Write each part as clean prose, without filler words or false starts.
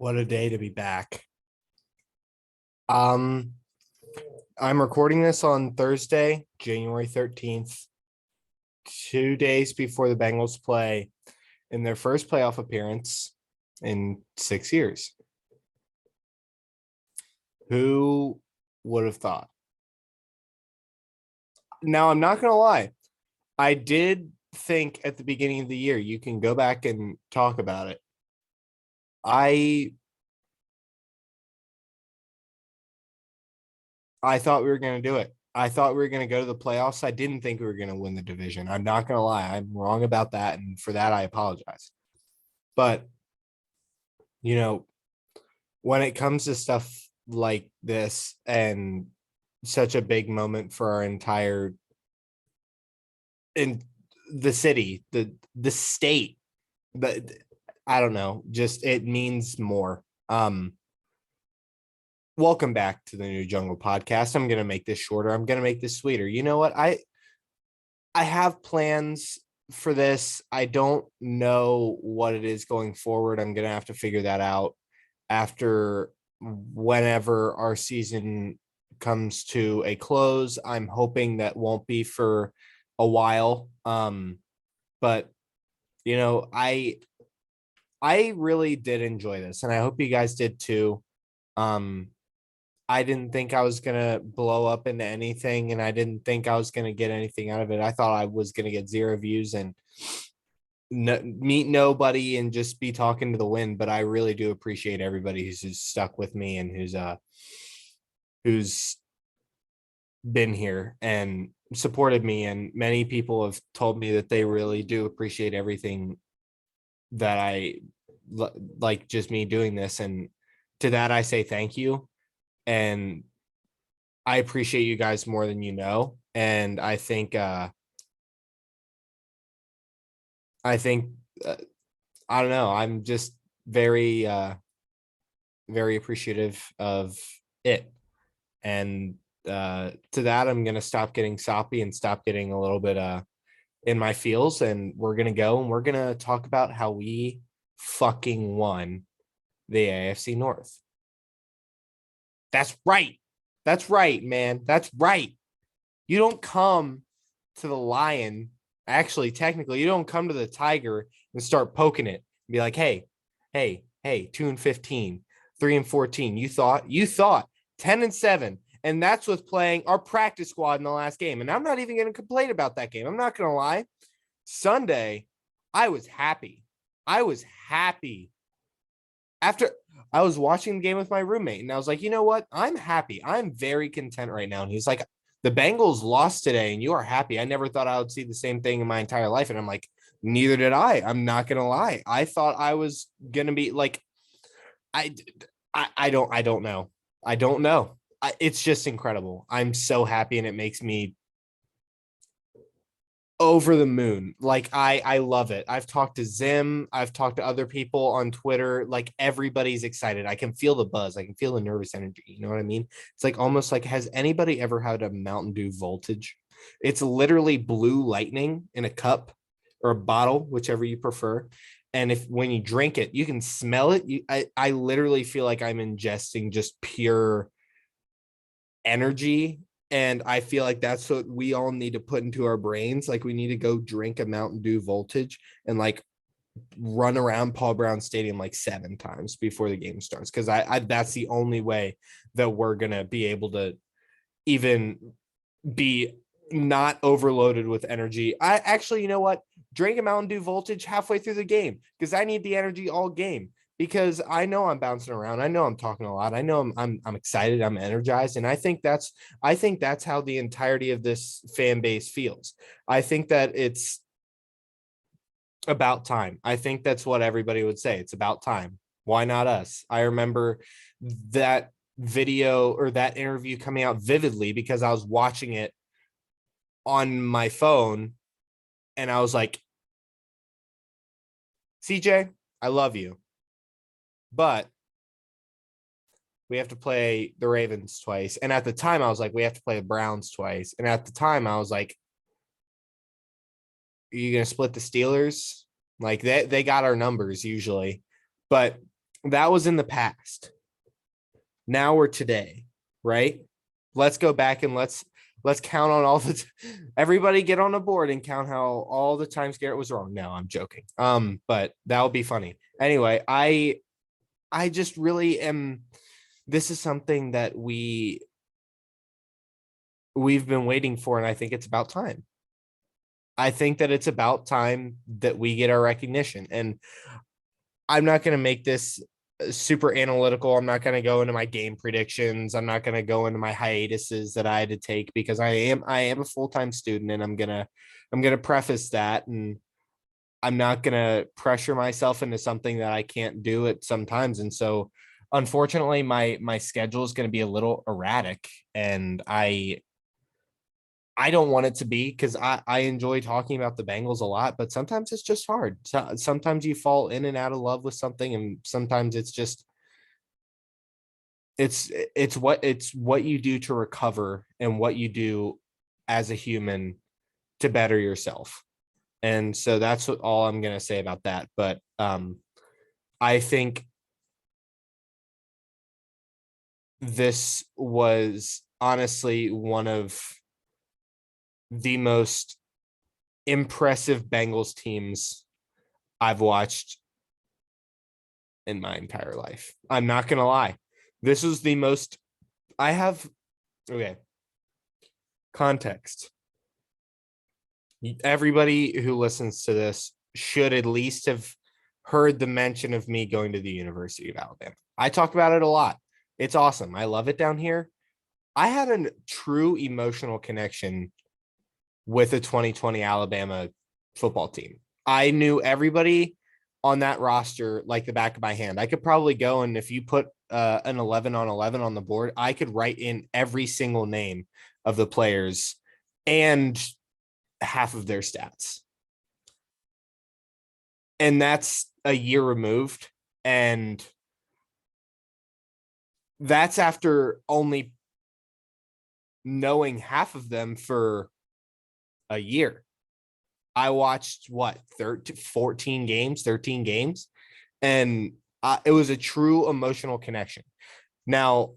What a day to be back. Um, I'm recording this on Thursday, January 13th, 2 days before the Bengals play in their first playoff appearance in 6 years. Who would have thought? Now, I'm not going to lie. I did think at the beginning of the year, you can go back and talk about it. I thought we were going to do it. I thought we were going to go to the playoffs. I didn't think we were going to win the division. I'm not going to lie. I'm wrong about that. And for that, I apologize. But, when it comes to stuff like this and such a big moment for our entire in the city, the state, but I don't know, just it means more. Welcome back to the New Jungle podcast. I'm going to make this shorter. I'm going to make this sweeter. You know what? I have plans for this. I don't know what it is going forward. I'm going to have to figure that out after whenever our season comes to a close. I'm hoping that won't be for a while. But I really did enjoy this, and I hope you guys did too. I didn't think I was going to blow up into anything, and I didn't think I was going to get anything out of it. I thought I was going to get 0 views and meet nobody and just be talking to the wind. But I really do appreciate everybody who's stuck with me and who's been here and supported me. And many people have told me that they really do appreciate everything that I like, just me doing this. And to that, I say thank you. And I appreciate you guys more than you know. And I think I don't know. I'm just very very appreciative of it. And to that, I'm gonna stop getting soppy and stop getting a little bit in my feels. And we're gonna go and we're gonna talk about how we fucking won the AFC North. That's right. That's right, man. That's right. You don't come to the lion. Actually, technically, you don't come to the tiger and start poking it and be like, hey, 2-15, 3-14. You thought 10-7. And that's with playing our practice squad in the last game. And I'm not even going to complain about that game. I'm not going to lie. Sunday, I was happy. After I was watching the game with my roommate, and I was like, you know what? I'm happy. I'm very content right now. And he's like, the Bengals lost today, and you are happy. I never thought I would see the same thing in my entire life. And I'm like, neither did I. I'm not gonna lie. I thought I was gonna be like, I don't know. I don't know. It's just incredible. I'm so happy, and it makes me over the moon. Like I love it. I've talked to Zim, I've talked to other people on Twitter. Like everybody's excited. I can feel the buzz. I can feel the nervous energy. You know what I mean? It's like almost like, has anybody ever had a Mountain Dew voltage? It's literally blue lightning in a cup or a bottle, whichever you prefer. And if when you drink it, you can smell it. I literally feel like I'm ingesting just pure energy. And I feel like that's what we all need to put into our brains. Like we need to go drink a Mountain Dew voltage and like run around Paul Brown Stadium like 7 times before the game starts. Cause I that's the only way that we're going to be able to even be not overloaded with energy. I actually, you know what? Drink a Mountain Dew voltage halfway through the game because I need the energy all game. Because I know I'm bouncing around. I know I'm talking a lot. I know I'm excited. I'm energized, and I think that's how the entirety of this fan base feels. I think that it's about time. I think that's what everybody would say. It's about time. Why not us? I remember that video or that interview coming out vividly because I was watching it on my phone, and I was like, CJ, I love you, but we have to play the Ravens twice. And at the time I was like, we have to play the Browns twice. And at the time I was like, are you going to split the Steelers? Like they got our numbers usually, but That was in the past. Now we're today, right? Let's go back and let's count on all the everybody get on a board and count how all the times Garrett was wrong. No, I'm joking. But that would be funny. Anyway, I just really am. This is something that we've been waiting for, and I think it's about time. I think that it's about time that we get our recognition. And I'm not going to make this super analytical. I'm not going to go into my game predictions. I'm not going to go into my hiatuses that I had to take because I am a full-time student, and I'm going to preface that, and I'm not going to pressure myself into something that I can't do it sometimes. And so unfortunately my schedule is going to be a little erratic, and I don't want it to be because I enjoy talking about the Bengals a lot, but sometimes it's just hard. Sometimes you fall in and out of love with something, and sometimes it's just it's what you do to recover and what you do as a human to better yourself. And so that's all I'm gonna say about that. But I think this was honestly one of the most impressive Bengals teams I've watched in my entire life. I'm not going to lie. This is the most I have. Okay. Context. Everybody who listens to this should at least have heard the mention of me going to the University of Alabama. I talk about it a lot. It's awesome. I love it down here. I had a true emotional connection with the 2020 Alabama football team. I knew everybody on that roster like the back of my hand. I could probably go, and if you put an 11 on 11 on the board, I could write in every single name of the players and half of their stats. And that's a year removed. And that's after only knowing half of them for a year. I watched 13 games, and it was a true emotional connection. Now,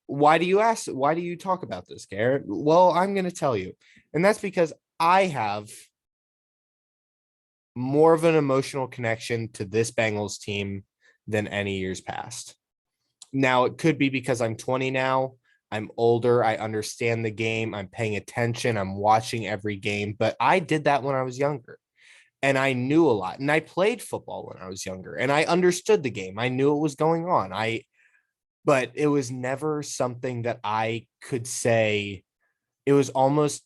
why do you ask? Why do you talk about this, Garrett? Well, I'm going to tell you, and that's because I have more of an emotional connection to this Bengals team than any years past. Now, it could be because I'm 20 now. I'm older. I understand the game. I'm paying attention. I'm watching every game. But I did that when I was younger, and I knew a lot. And I played football when I was younger, and I understood the game. I knew what was going on. But it was never something that I could say. It was almost,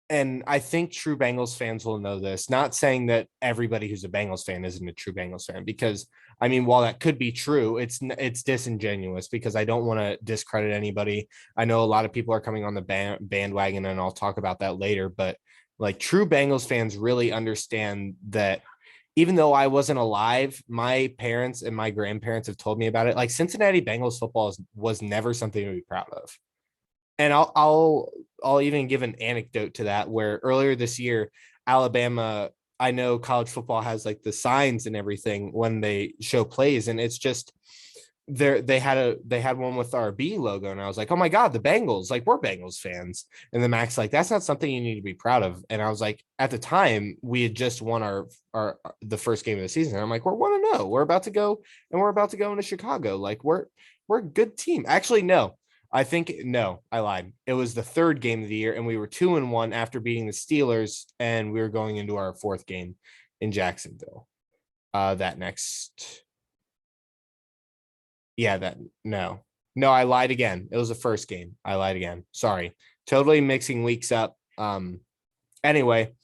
and I think true Bengals fans will know this, not saying that everybody who's a Bengals fan isn't a true Bengals fan, because I mean, while that could be true, it's disingenuous because I don't want to discredit anybody. I know a lot of people are coming on the bandwagon, and I'll talk about that later, but like true Bengals fans really understand that even though I wasn't alive, my parents and my grandparents have told me about it. Like Cincinnati Bengals football was never something to be proud of. And I'll even give an anecdote to that, where earlier this year, Alabama, I know college football has like the signs and everything when they show plays, and it's just they had one with our B logo, and I was like, oh my God, the Bengals, like we're Bengals fans. And the Max like, that's not something you need to be proud of. And I was like, at the time we had just won our the first game of the season. And I'm like, we're 1-0. We're about to go, and we're about to go into Chicago. Like we're a good team. Actually, no. No, I lied. It was the third game of the year, and we were 2-1 after beating the Steelers, and we were going into our fourth game in Jacksonville. That next, yeah, that no, I lied again. It was the first game. I lied again. Sorry, totally mixing weeks up. Anyway,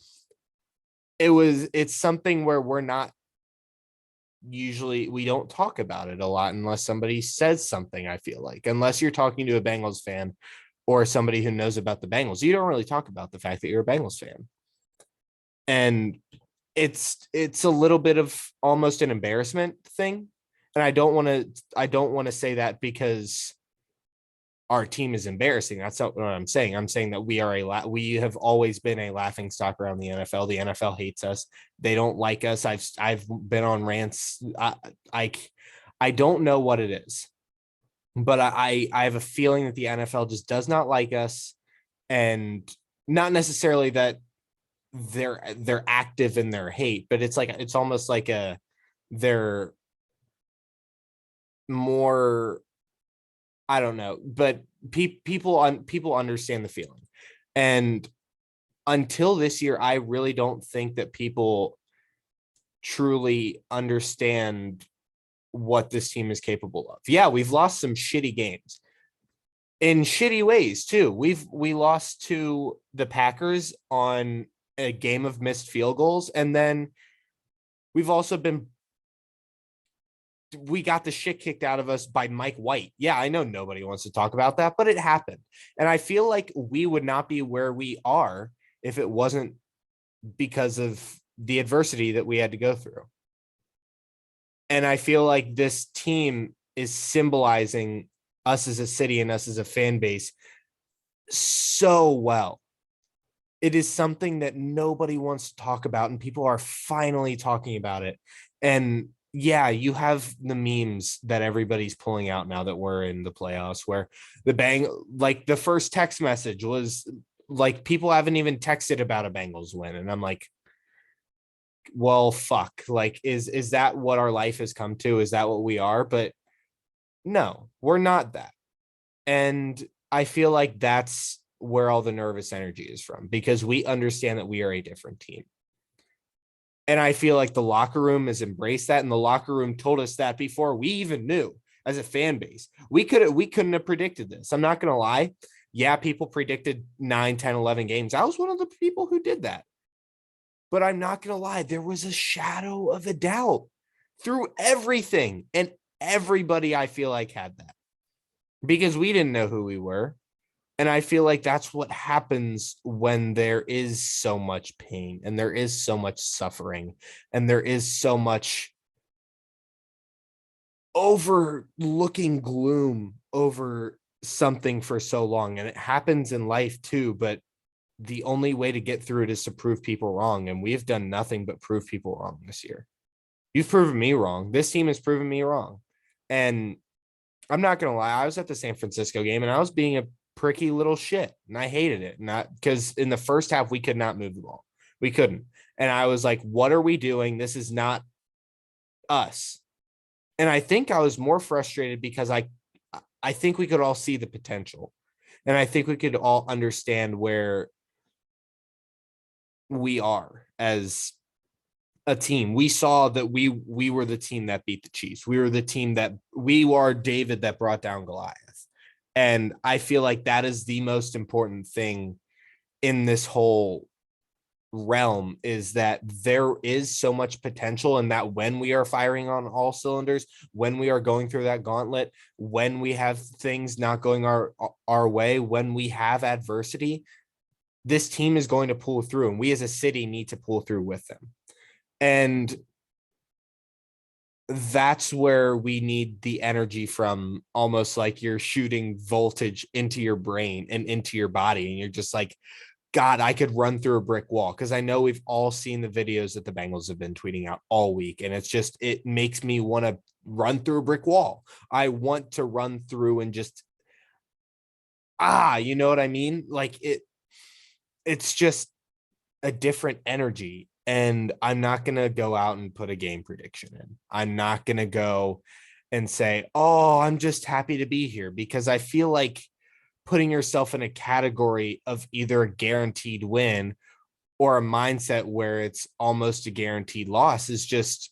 it's something where we don't talk about it a lot unless somebody says something. I feel like unless you're talking to a Bengals fan or somebody who knows about the Bengals, you don't really talk about the fact that you're a Bengals fan. And it's a little bit of almost an embarrassment thing. And I don't want to say that because our team is embarrassing. That's not what I'm saying. I'm saying that we have always been a laughing stock around the NFL. The NFL hates us. They don't like us. I've been on rants. I I don't know what it is, but I have a feeling that the NFL just does not like us, and not necessarily that they're active in their hate, but it's almost like they're more, I don't know, but people understand the feeling. And until this year, I really don't think that people truly understand what this team is capable of. Yeah, we've lost some shitty games in shitty ways too. We lost to the Packers on a game of missed field goals, and then we've also been we got the shit kicked out of us by Mike White. Yeah, I know nobody wants to talk about that, but it happened. And I feel like we would not be where we are if it wasn't because of the adversity that we had to go through. And I feel like this team is symbolizing us as a city and us as a fan base so well. It is something that nobody wants to talk about, and people are finally talking about it. And yeah, you have the memes that everybody's pulling out now that we're in the playoffs, where like the first text message was like, people haven't even texted about a Bengals win. And I'm like, well, fuck, like, is that what our life has come to? Is that what we are? But no, we're not that. And I feel like that's where all the nervous energy is from, because we understand that we are a different team. And I feel like the locker room has embraced that. And the locker room told us that before we even knew as a fan base. We couldn't have predicted this. I'm not going to lie. Yeah, people predicted 9, 10, 11 games. I was one of the people who did that. But I'm not going to lie. There was a shadow of a doubt through everything. And everybody, I feel like, had that, because we didn't know who we were. And I feel like that's what happens when there is so much pain and there is so much suffering and there is so much overlooking gloom over something for so long. And it happens in life too, but the only way to get through it is to prove people wrong. And we've done nothing but prove people wrong this year. You've proven me wrong. This team has proven me wrong. And I'm not going to lie. I was at the San Francisco game and I was being a pricky little shit, and I hated it. Not because in the first half we could not move the ball. We couldn't. And I was like, what are we doing? This is not us. And I think I was more frustrated because I think we could all see the potential. And I think we could all understand where we are as a team. We saw that we were the team that beat the Chiefs. We were the team that we were David that brought down Goliath. And I feel like that is the most important thing in this whole realm, is that there is so much potential, and that when we are firing on all cylinders, when we are going through that gauntlet, when we have things not going our way, when we have adversity, this team is going to pull through, and we as a city need to pull through with them. And that's where we need the energy from, almost like you're shooting voltage into your brain and into your body. And you're just like, God, I could run through a brick wall. Cause I know we've all seen the videos that the Bengals have been tweeting out all week. And it makes me want to run through a brick wall. I want to run through and just, you know what I mean? Like it's just a different energy. And I'm not going to go out and put a game prediction in. I'm not going to go and say, oh, I'm just happy to be here, because I feel like putting yourself in a category of either a guaranteed win or a mindset where it's almost a guaranteed loss is just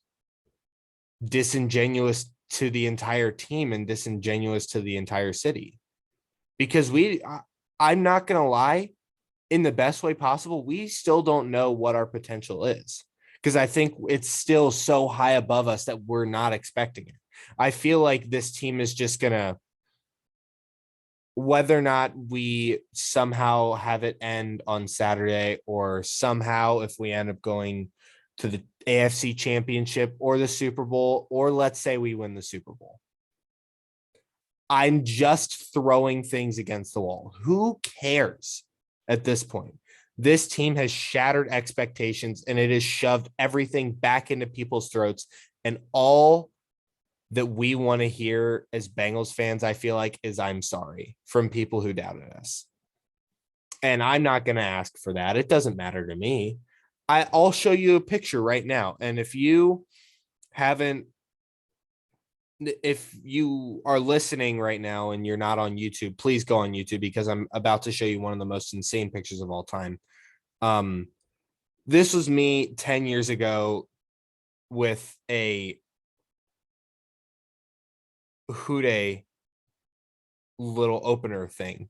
disingenuous to the entire team and disingenuous to the entire city. Because I'm not going to lie, in the best way possible, we still don't know what our potential is, because I think it's still so high above us that we're not expecting it. I feel like this team is just going to, whether or not we somehow have it end on Saturday, or somehow if we end up going to the AFC Championship or the Super Bowl, or let's say we win the Super Bowl, I'm just throwing things against the wall. Who cares at this point? This team has shattered expectations and it has shoved everything back into people's throats. And all that we want to hear as Bengals fans, I feel like, is I'm sorry from people who doubted us. And I'm not going to ask for that. It doesn't matter to me. I'll show you a picture right now. And if you haven't, if you are listening right now and you're not on YouTube, please go on YouTube because I'm about to show you one of the most insane pictures of all time. This was me 10 years ago with a Houday little opener thing.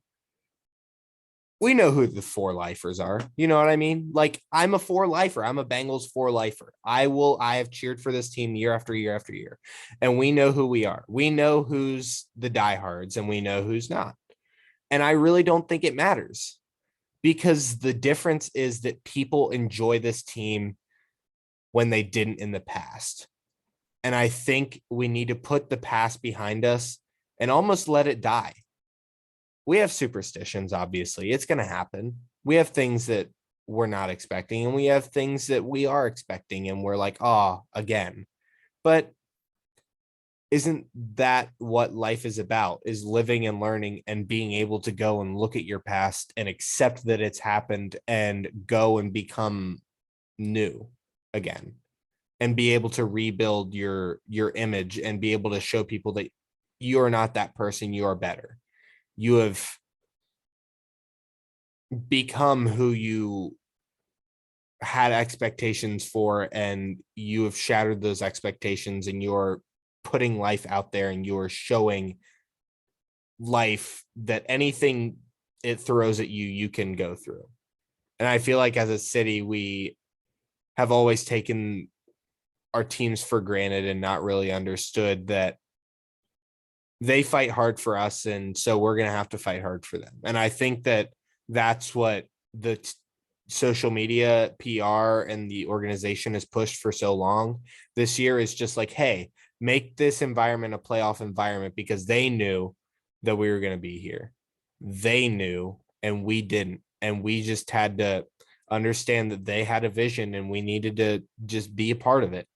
We know who the four lifers are. You know what I mean? Like, I'm a four lifer. I'm a Bengals four lifer. I have cheered for this team year after year after year. And we know who we are. We know who's the diehards and we know who's not. And I really don't think it matters because the difference is that people enjoy this team when they didn't in the past. And I think we need to put the past behind us and almost let it die. We have superstitions, obviously. It's going to happen. We have things that we're not expecting, and we have things that we are expecting, and we're like, oh, again. But isn't that what life is about? Is living and learning and being able to go and look at your past and accept that it's happened and go and become new again and be able to rebuild your image and be able to show people that you are not that person, you are better. You have become who you had expectations for, and you have shattered those expectations, and you're putting life out there, and you're showing life that anything it throws at you, you can go through. And I feel like as a city, we have always taken our teams for granted and not really understood that they fight hard for us, and so we're going to have to fight hard for them. And I think that that's what the social media PR and the organization has pushed for so long this year is just like, hey, make this environment a playoff environment because they knew that we were going to be here. They knew and we didn't. And we just had to understand that they had a vision and we needed to just be a part of it.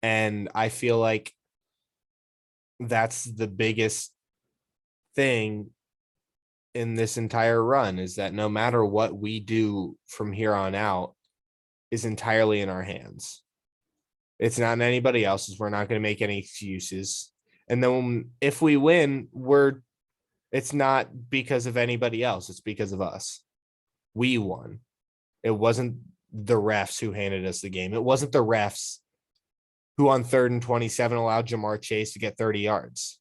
And I feel like that's the biggest thing in this entire run is that no matter what we do from here on out is entirely in our hands. It's not in anybody else's. We're not going to make any excuses. And then if we win, it's not because of anybody else. It's because of us. We won. It wasn't the refs who handed us the game. It wasn't the refs who on 3rd and 27 allowed Jamar Chase to get 30 yards.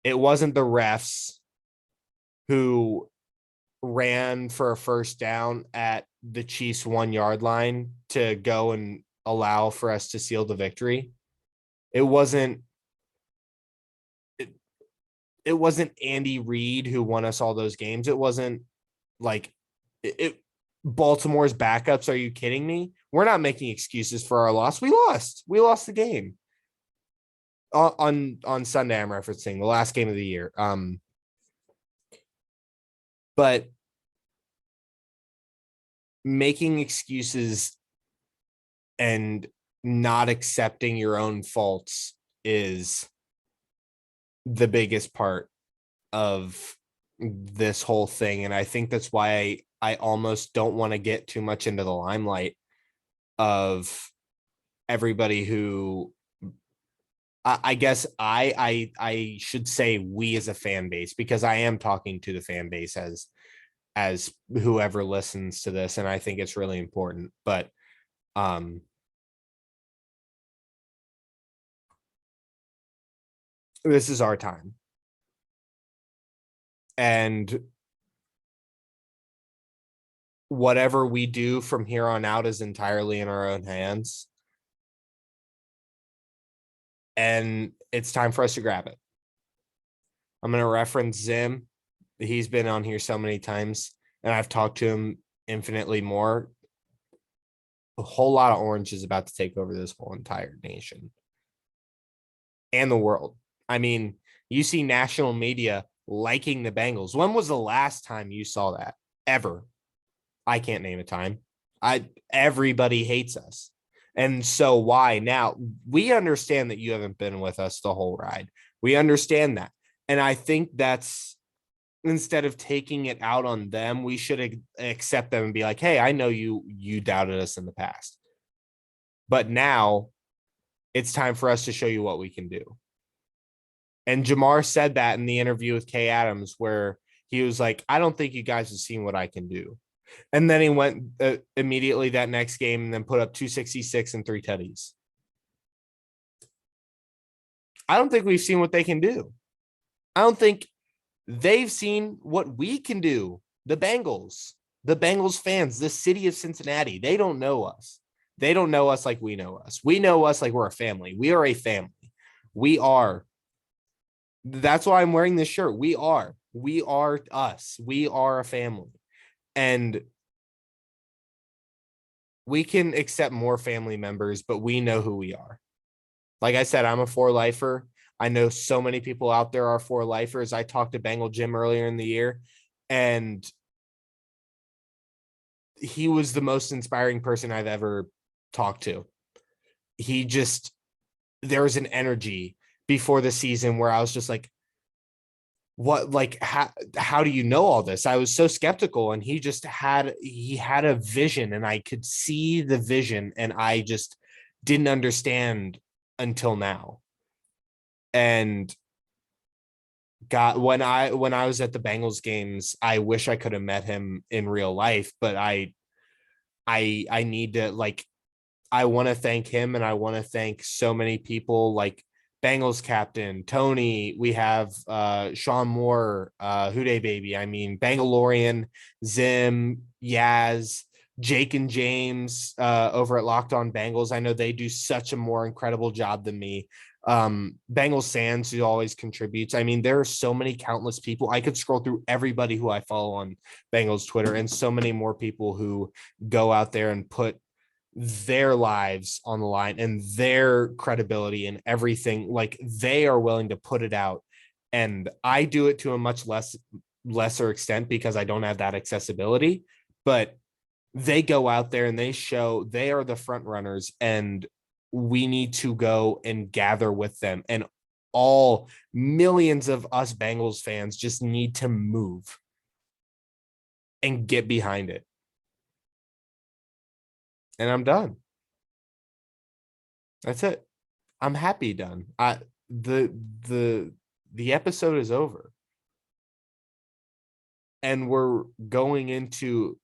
It wasn't the refs who ran for a first down at the Chiefs 1 yard line to go and allow for us to seal the victory. It wasn't Andy Reid who won us all those games. It wasn't like Baltimore's backups. Are you kidding me? We're not making excuses for our loss. We lost the game on Sunday. I'm referencing the last game of the year. But making excuses and not accepting your own faults is the biggest part of this whole thing. And I think that's why I almost don't want to get too much into the limelight of everybody who I guess I should say we as a fan base, because I am talking to the fan base as whoever listens to this. And I think it's really important, but this is our time. And whatever we do from here on out is entirely in our own hands. And it's time for us to grab it. I'm going to reference Zim. He's been on here so many times, and I've talked to him infinitely more. A whole lot of orange is about to take over this whole entire nation and the world. I mean, You see national media liking the Bengals. When was the last time you saw that? Ever? I can't name a time. Everybody hates us. And so why now? We understand that you haven't been with us the whole ride. We understand that. And I think that's, instead of taking it out on them, we should accept them and be like, hey, I know you doubted us in the past, but now it's time for us to show you what we can do. And Jamar said that in the interview with Kay Adams, where he was like, I don't think you guys have seen what I can do. And then he went immediately that next game and then put up 266 and 3 tutties. I don't think we've seen what they can do. I don't think they've seen what we can do. The Bengals fans, the city of Cincinnati, they don't know us. They don't know us like we know us. We know us like we're a family. We are a family. We are. That's why I'm wearing this shirt. We are us. We are a family. And we can accept more family members, but we know who we are. Like I said, I'm a 4-lifer. I know so many people out there are 4-lifers. I talked to Bengal Jim earlier in the year, and he was the most inspiring person I've ever talked to. There was an energy before the season where I was just like, what, like, how do you know all this? I was so skeptical, and he had a vision, and I could see the vision, and I just didn't understand until now. And God, when I was at the Bengals games, I wish I could have met him in real life, but I need to, like, I want to thank him, and I want to thank so many people, like Bengals captain Tony. We have Sean Moore, Houday Baby. I mean, Bangalorian, Zim, Yaz, Jake and James over at Locked On Bengals. I know they do such a more incredible job than me. Bengals Sands, who always contributes. I mean, there are so many countless people. I could scroll through everybody who I follow on Bengals Twitter, and so many more people who go out there and put their lives on the line and their credibility and everything. Like, they are willing to put it out. And I do it to a much lesser extent because I don't have that accessibility, but they go out there and they show they are the front runners, and we need to go and gather with them. And all millions of us Bengals fans just need to move and get behind it. And I'm done. That's it. I'm happy done. The episode is over. And we're going into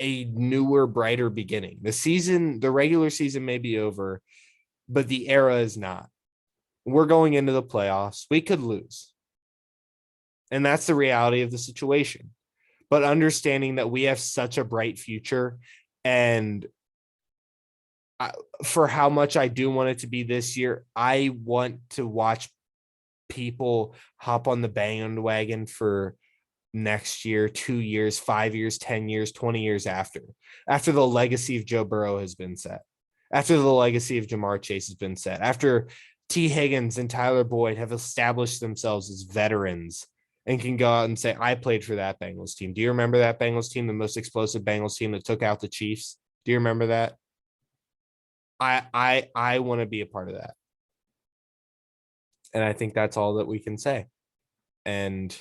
a newer, brighter beginning. The regular season may be over, but the era is not. We're going into the playoffs. We could lose. And that's the reality of the situation. But understanding that we have such a bright future, and for how much I do want it to be this year, I want to watch people hop on the bandwagon for next year, 2 years, 5 years, 10 years, 20 years after the legacy of Joe Burrow has been set, after the legacy of Jamar Chase has been set, after T. Higgins and Tyler Boyd have established themselves as veterans and can go out and say, I played for that Bengals team. Do you remember that Bengals team, the most explosive Bengals team that took out the Chiefs? Do you remember that? I want to be a part of that. And I think that's all that we can say. And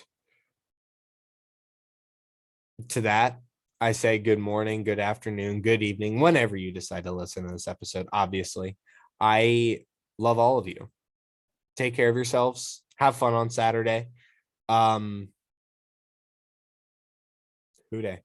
to that, I say good morning, good afternoon, good evening, whenever you decide to listen to this episode. Obviously, I love all of you. Take care of yourselves. Have fun on Saturday. Who day?